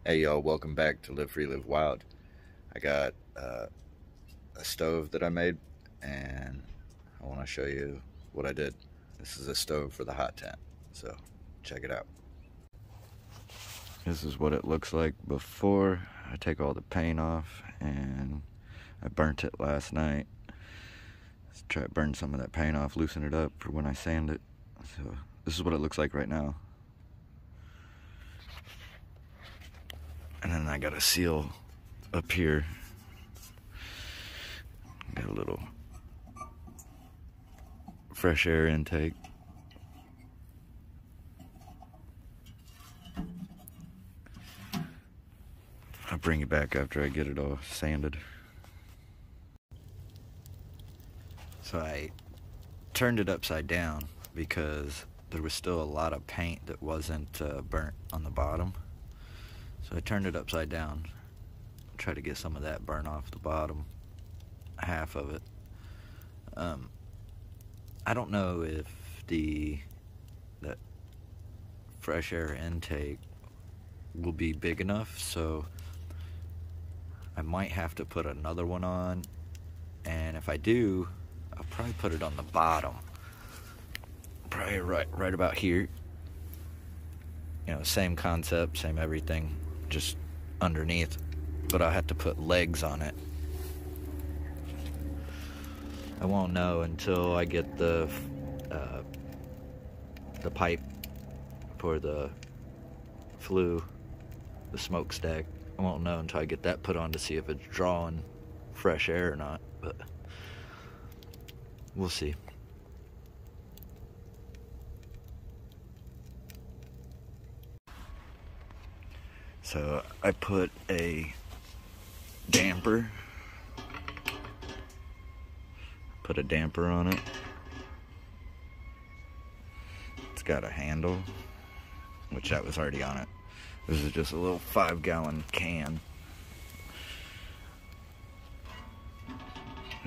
Hey y'all, welcome back to Live Free, Live Wild. I got a stove that I made, and I want to show you what I did. This is a stove for the hot tent, so check it out. This is what it looks like before I take all the paint off, and I burnt it last night. Let's try to burn some of that paint off, loosen it up for when I sand it. So this is what it looks like right now. And then I got a seal up here. Got a little fresh air intake. I'll bring it back after I get it all sanded. So I turned it upside down because there was still a lot of paint that wasn't burnt on the bottom. So I turned it upside down, try to get some of that burn off the bottom half of it. I don't know if that fresh air intake will be big enough, so I might have to put another one on, and if I do, I'll probably put it on the bottom, probably right about here. You know, same concept, same everything, just underneath, but I'll have to put legs on it. I won't know until I get the pipe for the flue, the smokestack. I won't know until I get that put on to see if it's drawing fresh air or not, but we'll see. So I put a damper on it. It's got a handle, which that was already on it. This is just a little 5-gallon can.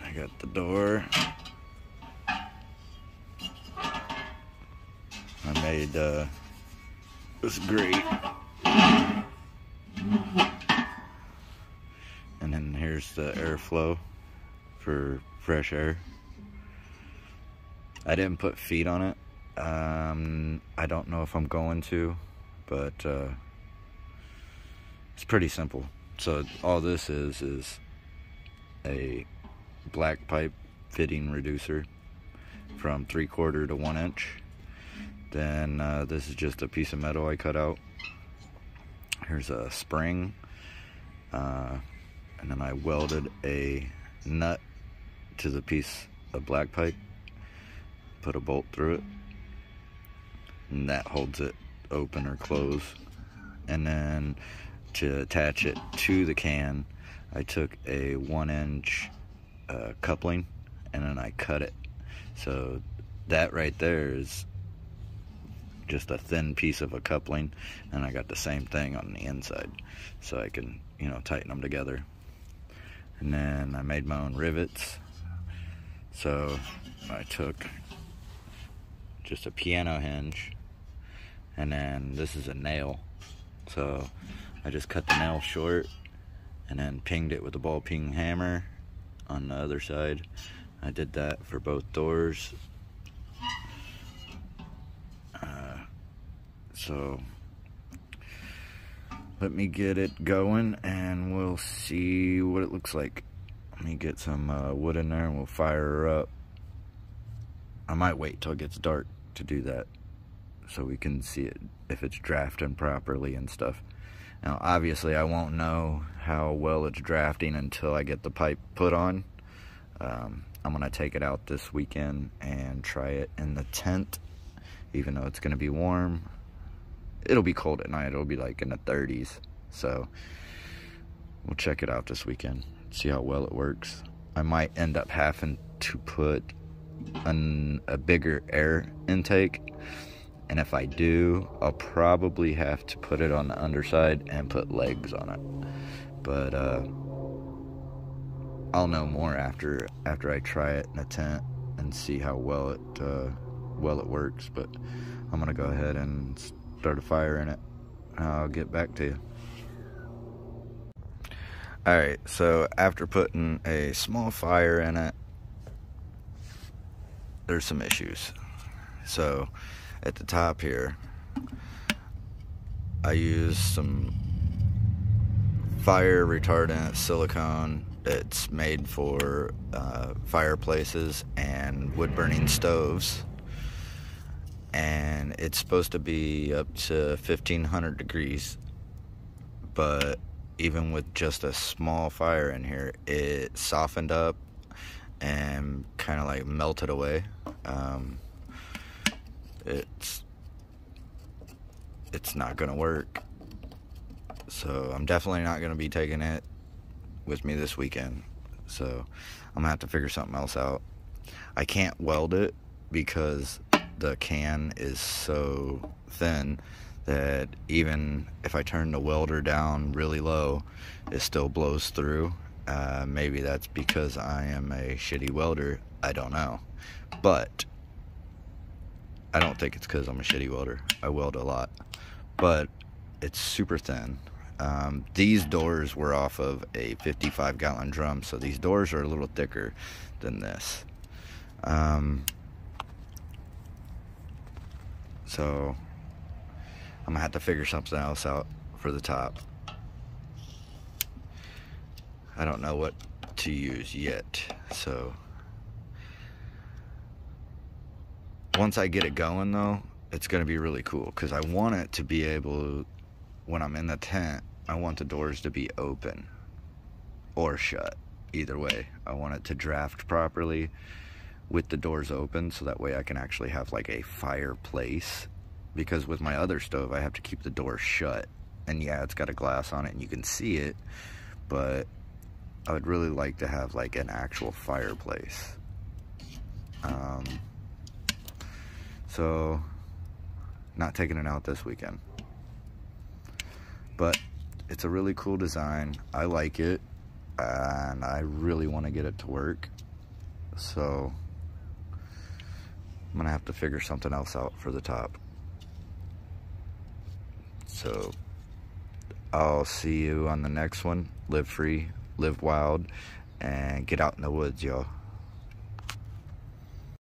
I got the door. I made this grate. And then here's the airflow for fresh air. I didn't put feet on it. I don't know if I'm going to, but it's pretty simple. So all this is a black pipe fitting reducer from 3/4 to 1 inch. Then this is just a piece of metal I cut out. Here's a spring, and then I welded a nut to the piece of black pipe, put a bolt through it, and that holds it open or closed. And then to attach it to the can, I took a 1 inch coupling, and then I cut it. So that right there is just a thin piece of a coupling, and I got the same thing on the inside, so I can, you know, tighten them together. And then I made my own rivets. So I took just a piano hinge, and then this is a nail. So I just cut the nail short and then pinged it with a ball peen hammer on the other side. I did that for both doors. So let me get it going and we'll see what it looks like. Let me get some wood in there and we'll fire her up. I might wait till it gets dark to do that so we can see it, if it's drafting properly and stuff. Now obviously I won't know how well it's drafting until I get the pipe put on. I'm gonna take it out this weekend and try it in the tent, even though it's gonna be warm. It'll be cold at night. It'll be like in the 30s. So we'll check it out this weekend, see how well it works. I might end up having to put a bigger air intake, and if I do, I'll probably have to put it on the underside and put legs on it. But I'll know more after I try it in a tent and see how well it works. But I'm gonna go ahead and start a fire in it. I'll get back to you. Alright, so after putting a small fire in it, there's some issues. So at the top here, I used some fire retardant silicone. It's made for fireplaces and wood burning stoves, and it's supposed to be up to 1500 degrees, but even with just a small fire in here, it softened up and kind of like melted away. It's not gonna work, so I'm definitely not gonna be taking it with me this weekend. So I'm gonna have to figure something else out. I can't weld it because the can is so thin that even if I turn the welder down really low, it still blows through. Maybe that's because I am a shitty welder, I don't know. But I don't think it's because I'm a shitty welder. I weld a lot. But it's super thin. These doors were off of a 55-gallon drum, so these doors are a little thicker than this. So I'm gonna have to figure something else out for the top. I don't know what to use yet, so once I get it going though, it's gonna be really cool, because I want it to be able, when I'm in the tent, I want the doors to be open or shut. Either way, I want it to draft properly with the doors open, so that way I can actually have like a fireplace, because with my other stove I have to keep the door shut, and yeah, it's got a glass on it and you can see it, but I would really like to have like an actual fireplace. So not taking it out this weekend, but it's a really cool design. I like it, and I really want to get it to work, so I'm gonna have to figure something else out for the top. So I'll see you on the next one. Live free, live wild, and get out in the woods, y'all.